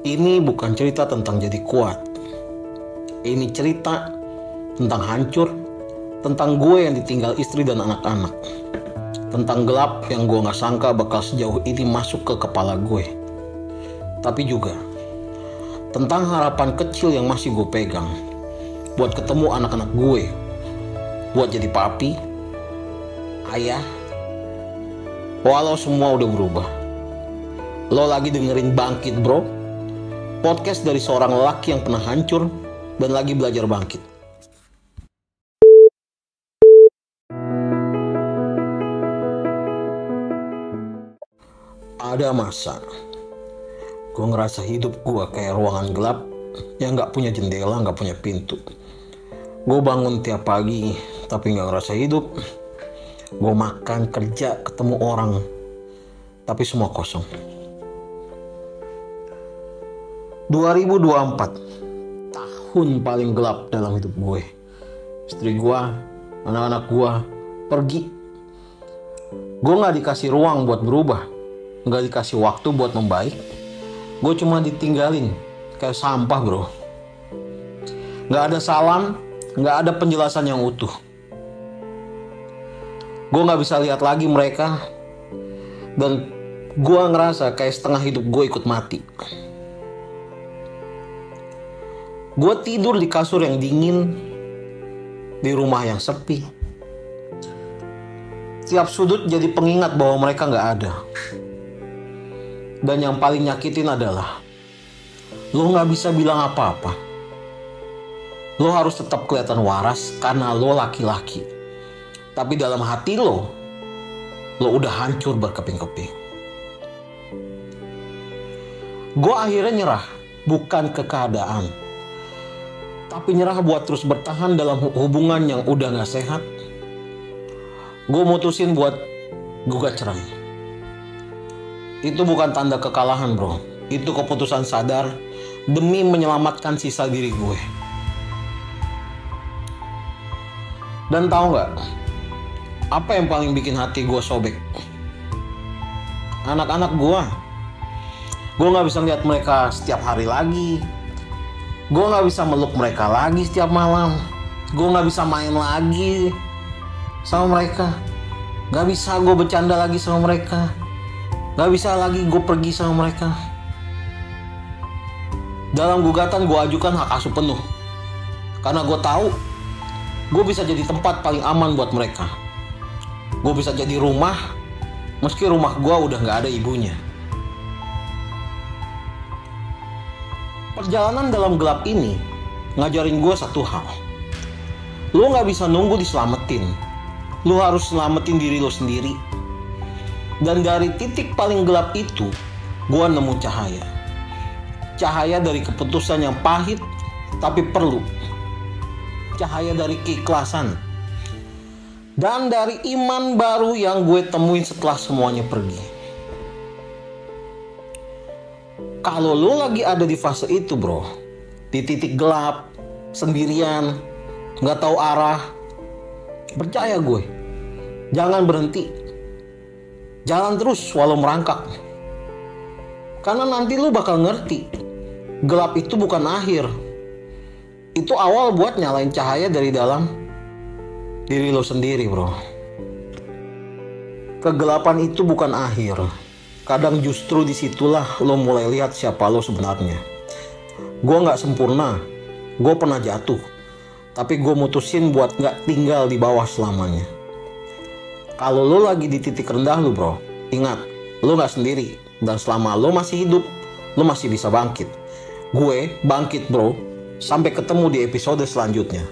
Ini bukan cerita tentang jadi kuat. Ini cerita tentang hancur, tentang gue yang ditinggal istri dan anak-anak. Tentang gelap yang gue gak sangka bakal sejauh ini masuk ke kepala gue. Tapi juga tentang harapan kecil yang masih gue pegang buat ketemu anak-anak gue, buat jadi papi, ayah. Walau semua udah berubah. Lo lagi dengerin Bangkit Bro, podcast dari seorang lelaki yang pernah hancur dan lagi belajar bangkit. Ada masa gue ngerasa hidup gue kayak ruangan gelap yang gak punya jendela, gak punya pintu. Gue bangun tiap pagi tapi gak ngerasa hidup. Gue makan, kerja, ketemu orang, tapi semua kosong. 2024, tahun paling gelap dalam hidup gue. Istri gue, anak-anak gue pergi. Gue gak dikasih ruang buat berubah, gak dikasih waktu buat membaik. Gue cuma ditinggalin kayak sampah bro. Gak ada salam, gak ada penjelasan yang utuh. Gue gak bisa lihat lagi mereka. Dan gue ngerasa kayak setengah hidup gue ikut mati. Gue tidur di kasur yang dingin, di rumah yang sepi. Tiap sudut jadi pengingat bahwa mereka gak ada. Dan yang paling nyakitin adalah lo gak bisa bilang apa-apa. Lo harus tetap kelihatan waras karena lo laki-laki. Tapi dalam hati lo udah hancur berkeping-keping. Gue akhirnya nyerah, bukan ke keadaan, tapi nyerah buat terus bertahan dalam hubungan yang udah gak sehat. Gue mutusin buat gugat cerai. Itu bukan tanda kekalahan bro. Itu keputusan sadar demi menyelamatkan sisa diri gue. Dan tahu gak, apa yang paling bikin hati gue sobek? Anak-anak gue. Gue gak bisa lihat mereka setiap hari lagi. Gue gak bisa meluk mereka lagi setiap malam. Gue gak bisa main lagi sama mereka. Gak bisa gue bercanda lagi sama mereka. Gak bisa lagi gue pergi sama mereka. Dalam gugatan gue ajukan hak asuh penuh. Karena gue tahu gue bisa jadi tempat paling aman buat mereka. Gue bisa jadi rumah, meski rumah gue udah gak ada ibunya. Perjalanan dalam gelap ini ngajarin gue satu hal. Lo gak bisa nunggu diselamatin. Lo harus selamatin diri lo sendiri. Dan dari titik paling gelap itu, gue nemu cahaya. Cahaya dari keputusan yang pahit, tapi perlu. Cahaya dari keikhlasan. Dan dari iman baru yang gue temuin setelah semuanya pergi. Kalau lo lagi ada di fase itu bro, di titik gelap, sendirian, gak tahu arah, percaya gue, jangan berhenti. Jalan terus walau merangkak. Karena nanti lo bakal ngerti, gelap itu bukan akhir. Itu awal buat nyalain cahaya dari dalam diri lo sendiri bro. Kegelapan itu bukan akhir. Kadang justru disitulah lo mulai lihat siapa lo sebenarnya. Gue gak sempurna. Gue pernah jatuh. Tapi gue mutusin buat gak tinggal di bawah selamanya. Kalau lo lagi di titik rendah lo bro, ingat, lo gak sendiri. Dan selama lo masih hidup, lo masih bisa bangkit. Gue bangkit bro. Sampai ketemu di episode selanjutnya.